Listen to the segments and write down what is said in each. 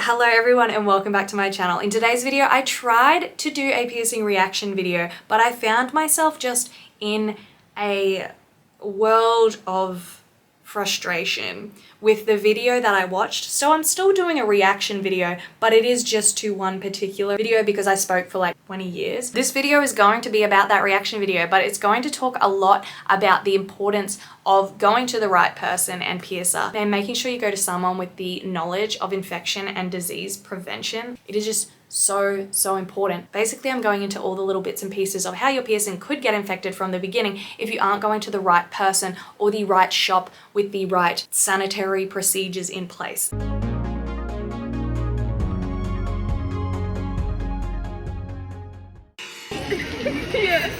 Hello everyone and welcome back to my channel. In today's video, I tried to do a piercing reaction video, but I found myself just in a world of frustration with the video that I watched. So I'm still doing a reaction video, but it is just to one particular video because I spoke for like 20 years. This video is going to be about that reaction video, but it's going to talk a lot about the importance of going to the right person and piercer and making sure you go to someone with the knowledge of infection and disease prevention. It is just so important. Basically, I'm going into all the little bits and pieces of how your piercing could get infected from the beginning if you aren't going to the right person or the right shop with the right sanitary procedures in place. Yeah.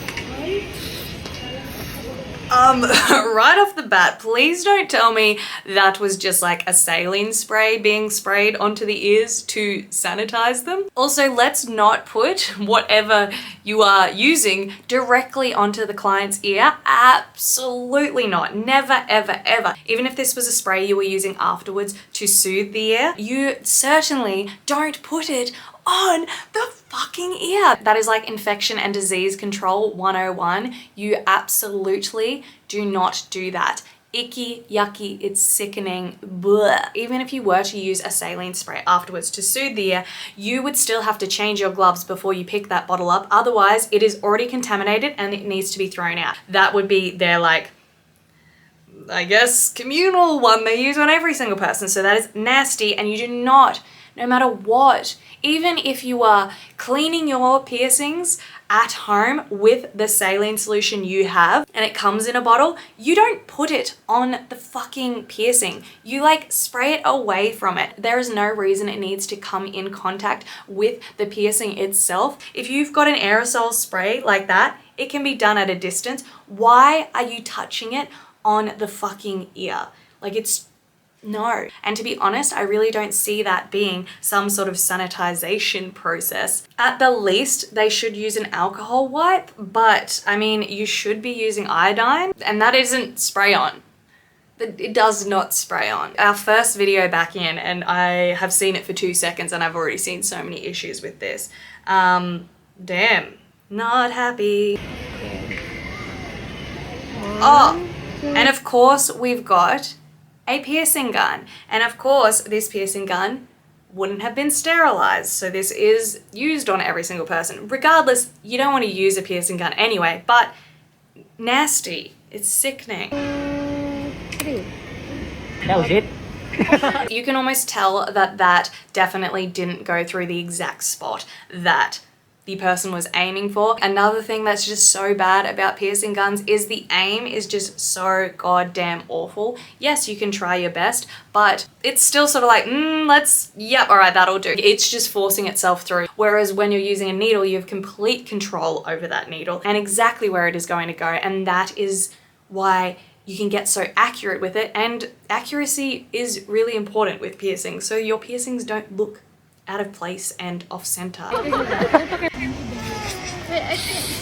Right off the bat, please don't tell me that was just like a saline spray being sprayed onto the ears to sanitize them. Also, let's not put whatever you are using directly onto the client's ear. Absolutely not. Never, ever, ever. Even if this was a spray you were using afterwards to soothe the ear, you certainly don't put it on the fucking ear. That is like infection and disease control 101. You absolutely do not do that. Icky, yucky, it's sickening, bleh. Even if you were to use a saline spray afterwards to soothe the ear, you would still have to change your gloves before you pick that bottle up. Otherwise, it is already contaminated and it needs to be thrown out. That would be their like, I guess, communal one they use on every single person. So that is nasty, and you do not, no matter what, even if you are cleaning your piercings at home with the saline solution you have and it comes in a bottle, you don't put it on the fucking piercing. You like spray it away from it. There is no reason it needs to come in contact with the piercing itself. If you've got an aerosol spray like that, it can be done at a distance. Why are you touching it on the fucking ear? Like, it's no. And to be honest, I really don't see that being some sort of sanitization process. At the least, they should use an alcohol wipe, but I mean, you should be using iodine, and that isn't spray on. It does not spray on. Our first video back in, and I have seen it for 2 seconds and I've already seen so many issues with this. Damn, not happy. Oh, and of course we've got a piercing gun. And of course, this piercing gun wouldn't have been sterilized. So this is used on every single person. Regardless, you don't want to use a piercing gun anyway, but nasty. It's sickening. That was it. You can almost tell that that definitely didn't go through the exact spot that the person was aiming for. Another thing that's just so bad about piercing guns is the aim is just so goddamn awful. Yes, you can try your best, but it's still sort of like, yep, all right, that'll do. It's just forcing itself through. Whereas when you're using a needle, you have complete control over that needle and exactly where it is going to go. And that is why you can get so accurate with it. And accuracy is really important with piercing, so your piercings don't look out of place and off center.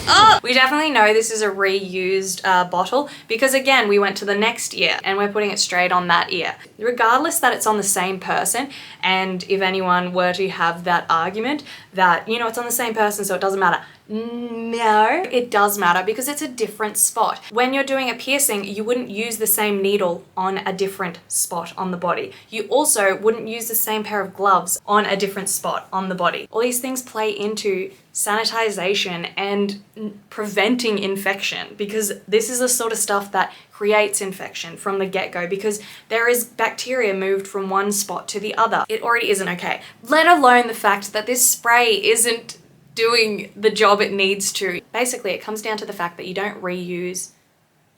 Oh, we definitely know this is a reused bottle because again, we went to the next ear and we're putting it straight on that ear. Regardless that it's on the same person, and if anyone were to have that argument that, you know, it's on the same person so it doesn't matter. No, it does matter because it's a different spot. When you're doing a piercing, you wouldn't use the same needle on a different spot on the body. You also wouldn't use the same pair of gloves on a different spot on the body. All these things play into sanitization and preventing infection, because this is the sort of stuff that creates infection from the get-go because there is bacteria moved from one spot to the other. It already isn't okay. Let alone the fact that this spray isn't doing the job it needs to. Basically, it comes down to the fact that you don't reuse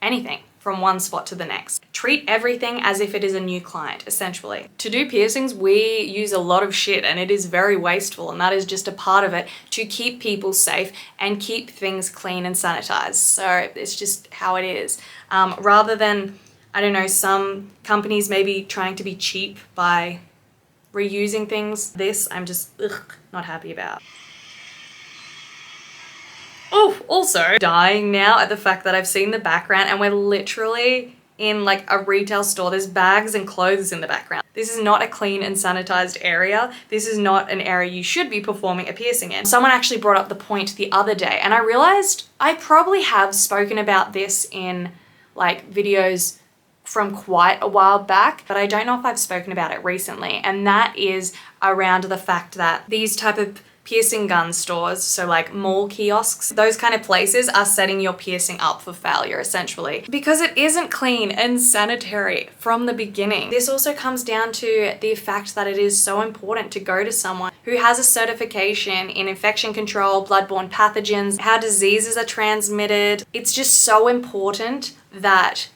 anything from one spot to the next. Treat everything as if it is a new client, essentially. To do piercings, we use a lot of shit and it is very wasteful, and that is just a part of it to keep people safe and keep things clean and sanitized. So it's just how it is. Rather than, I don't know, some companies maybe trying to be cheap by reusing things, this I'm just not happy about. Oh, also dying now at the fact that I've seen the background and we're literally in like a retail store, there's bags and clothes in the background. This is not a clean and sanitized area. This is not an area you should be performing a piercing in. Someone actually brought up the point the other day, and I realized I probably have spoken about this in like videos from quite a while back, but I don't know if I've spoken about it recently. And that is around the fact that these type of piercing gun stores, so like mall kiosks, those kind of places are setting your piercing up for failure essentially because it isn't clean and sanitary from the beginning. This also comes down to the fact that it is so important to go to someone who has a certification in infection control, bloodborne pathogens, how diseases are transmitted. It's just so important that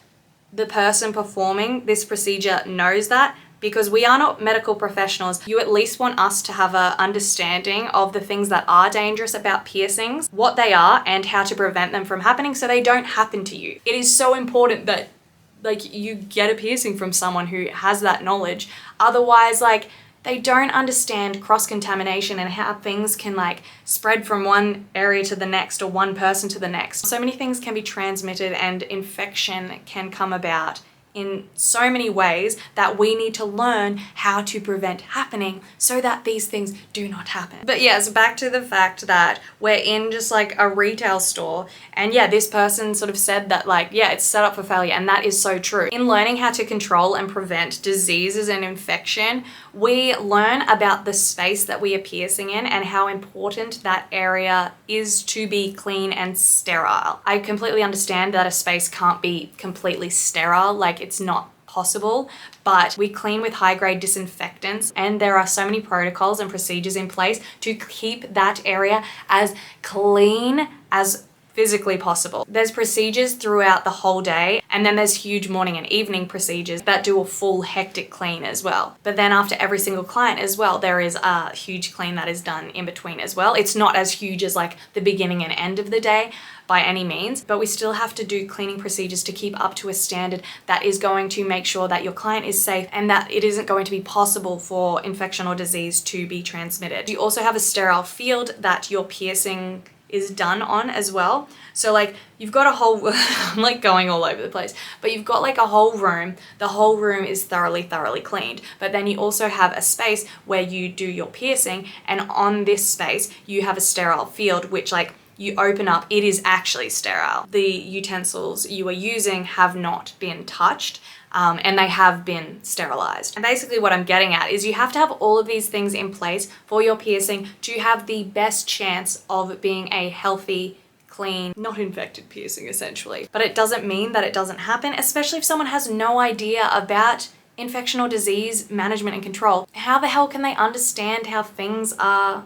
the person performing this procedure knows that, because we are not medical professionals. You at least want us to have an understanding of the things that are dangerous about piercings, what they are, and how to prevent them from happening so they don't happen to you. It is so important that like you get a piercing from someone who has that knowledge. Otherwise, like, they don't understand cross-contamination and how things can like spread from one area to the next or one person to the next. So many things can be transmitted and infection can come about in so many ways that we need to learn how to prevent happening so that these things do not happen. But yes, back to the fact that we're in just like a retail store, and yeah, this person sort of said that like, yeah, it's set up for failure, and that is so true. In learning how to control and prevent diseases and infection, we learn about the space that we are piercing in and how important that area is to be clean and sterile. I completely understand that a space can't be completely sterile, like it's not possible, but we clean with high-grade disinfectants, and there are so many protocols and procedures in place to keep that area as clean as physically possible. There's procedures throughout the whole day, and then there's huge morning and evening procedures that do a full hectic clean as well. But then after every single client as well, there is a huge clean that is done in between as well. It's not as huge as like the beginning and end of the day by any means, but we still have to do cleaning procedures to keep up to a standard that is going to make sure that your client is safe and that it isn't going to be possible for infection or disease to be transmitted. You also have a sterile field that your piercing is done on as well. So like you've got a whole, I'm like going all over the place, but you've got like a whole room. The whole room is thoroughly cleaned. But then you also have a space where you do your piercing, and on this space you have a sterile field, which like you open up, it is actually sterile. The utensils you are using have not been touched. And they have been sterilized. And basically what I'm getting at is you have to have all of these things in place for your piercing to have the best chance of being a healthy, clean, not infected piercing essentially. But it doesn't mean that it doesn't happen, especially if someone has no idea about infection or disease management and control. How the hell can they understand how things are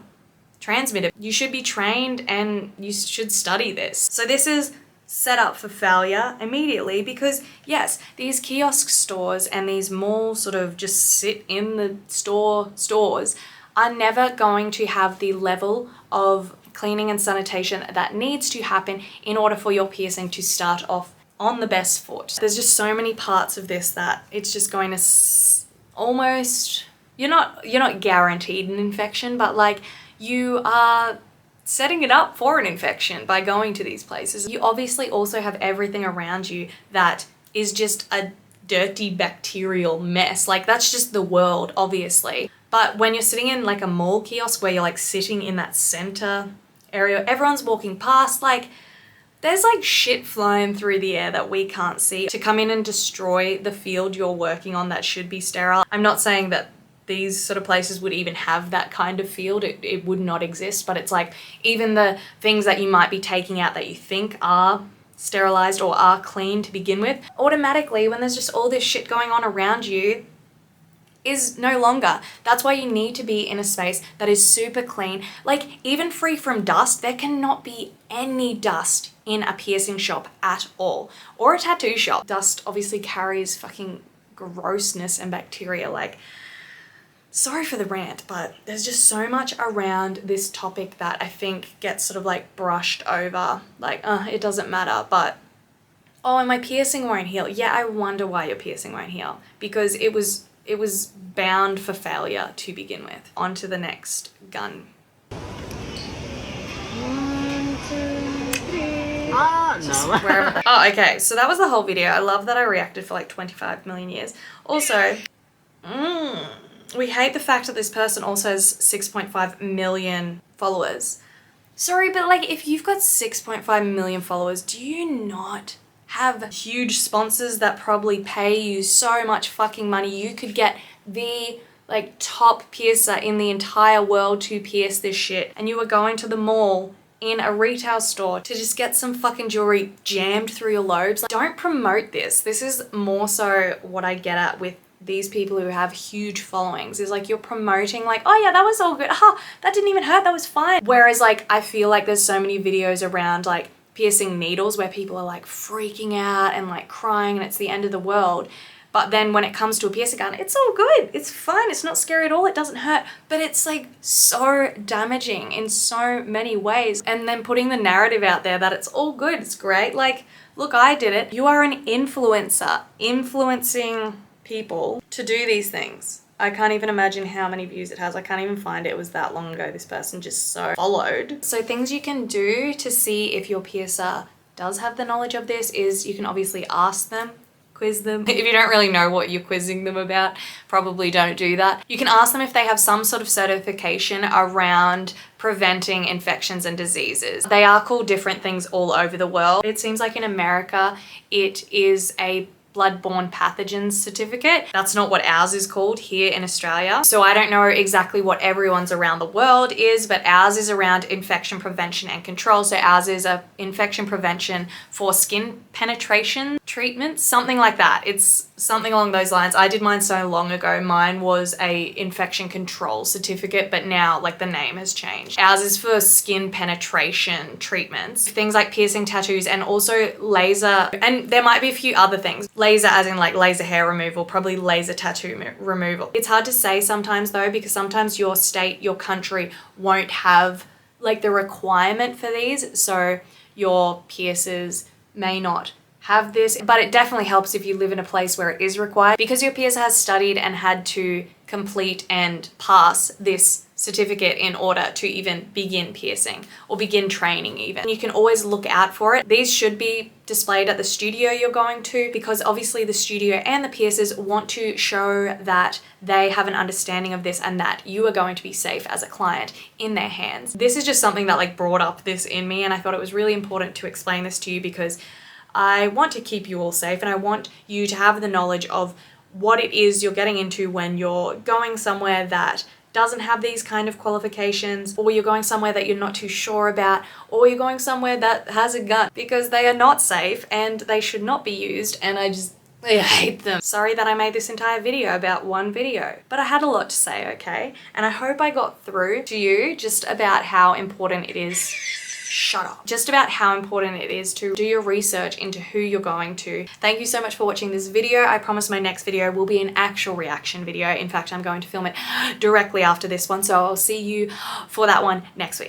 transmitted? You should be trained and you should study this. So this is set up for failure immediately because yes, these kiosk stores and these malls sort of just sit in the stores are never going to have the level of cleaning and sanitation that needs to happen in order for your piercing to start off on the best foot. There's just so many parts of this that it's just going to almost, you're not guaranteed an infection, but like you are setting it up for an infection by going to these places. You obviously also have everything around you that is just a dirty bacterial mess. Like that's just the world, obviously. But when you're sitting in like a mall kiosk where you're like sitting in that center area, everyone's walking past, like there's like shit flying through the air that we can't see. To come in and destroy the field you're working on that should be sterile. I'm not saying that these sort of places would even have that kind of field. It would not exist, but it's like even the things that you might be taking out that you think are sterilized or are clean to begin with, automatically when there's just all this shit going on around you is no longer. That's why you need to be in a space that is super clean, like even free from dust. There cannot be any dust in a piercing shop at all, or a tattoo shop. Dust obviously carries fucking grossness and bacteria. Like, sorry for the rant, but there's just so much around this topic that I think gets sort of like brushed over. Like, it doesn't matter, but oh, and my piercing won't heal. Yeah, I wonder why your piercing won't heal, because it was bound for failure to begin with. On to the next gun. 1, 2, 3. No. Wherever. Oh, okay. So that was the whole video. I love that I reacted for like 25 million years. Also, we hate the fact that this person also has 6.5 million followers. Sorry, but like if you've got 6.5 million followers, do you not have huge sponsors that probably pay you so much fucking money? You could get the like top piercer in the entire world to pierce this shit, and you are going to the mall in a retail store to just get some fucking jewelry jammed through your lobes. Like, don't promote this. This is more so what I get at with these people who have huge followings, is like you're promoting like, oh yeah, that was all good. That didn't even hurt, that was fine. Whereas like I feel like there's so many videos around like piercing needles where people are like freaking out and like crying and it's the end of the world. But then when it comes to a piercing gun, it's all good. It's fine. It's not scary at all. It doesn't hurt. But it's like so damaging in so many ways. And then putting the narrative out there that it's all good. It's great. Like, look, I did it. You are an influencer influencing people to do these things. I can't even imagine how many views it has. I can't even find it. It was that long ago. This person just so followed. So things you can do to see if your piercer does have the knowledge of this is you can obviously ask them, quiz them. If you don't really know what you're quizzing them about, probably don't do that. You can ask them if they have some sort of certification around preventing infections and diseases. They are called different things all over the world. It seems like in America, it is a bloodborne pathogens certificate. That's not what ours is called here in Australia. So I don't know exactly what everyone's around the world is, but ours is around infection prevention and control. So ours is a infection prevention for skin penetration treatments, something like that. It's something along those lines. I did mine so long ago. Mine was a infection control certificate, but now like the name has changed. Ours is for skin penetration treatments, things like piercing, tattoos, and also laser. And there might be a few other things. Laser as in like laser hair removal, probably laser tattoo removal. It's hard to say sometimes though, because sometimes your state, your country won't have like the requirement for these. So your piercers may not have this, but it definitely helps if you live in a place where it is required, because your piercer has studied and had to complete and pass this certificate in order to even begin piercing or begin training even. You can always look out for it. These should be displayed at the studio you're going to, because obviously the studio and the piercers want to show that they have an understanding of this and that you are going to be safe as a client in their hands. This is just something that like brought up this in me, and I thought it was really important to explain this to you because I want to keep you all safe, and I want you to have the knowledge of what it is you're getting into when you're going somewhere that doesn't have these kind of qualifications, or you're going somewhere that you're not too sure about, or you're going somewhere that has a gun, because they are not safe and they should not be used, and I hate them. Sorry that I made this entire video about one video, but I had a lot to say, okay? And I hope I got through to you just about how important it is. Shut up. Just about how important it is to do your research into who you're going to. Thank you so much for watching this video. I promise my next video will be an actual reaction video. In fact, I'm going to film it directly after this one, so I'll see you for that one next week.